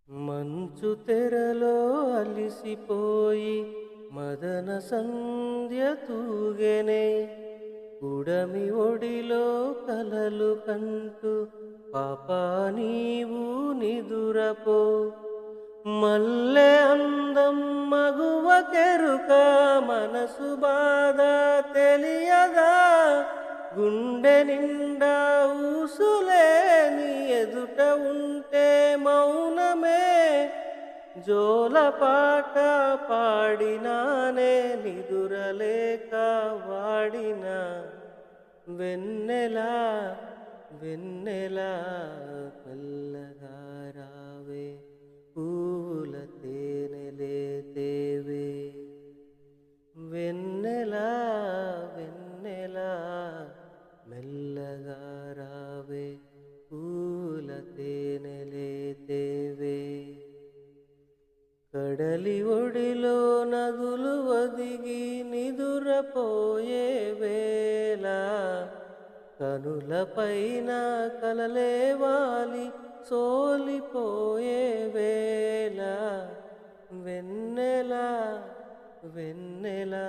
మంచు తెరలో అలిసిపోయి మదన సంధ్య తూగెనే ఉడమి ఒడిలో కలలు కంటూ పాపా నీవు నిదురపో మల్లె అందం మగువ కెరుక మనసు బాధ తెలియదా గుండె నిండా ఊసులేని ఎదుట ఉంటే మౌనమే జోలపాట పాడినానే నిదురలేక వాడిన వెన్నెలా వెన్నెలా మెల్లగా రావే పూల తేనెలే తేవే వెన్నెలా వెన్నెలా మెల్లగా రావే పూల తేనెలే తేవే కడలి ఒడిలో నదులు ఒదిగి నిదురపోయే వేళ కనులపైన కలలే వాలి సోలిపోయే వేళ వెన్నెలా వెన్నెలా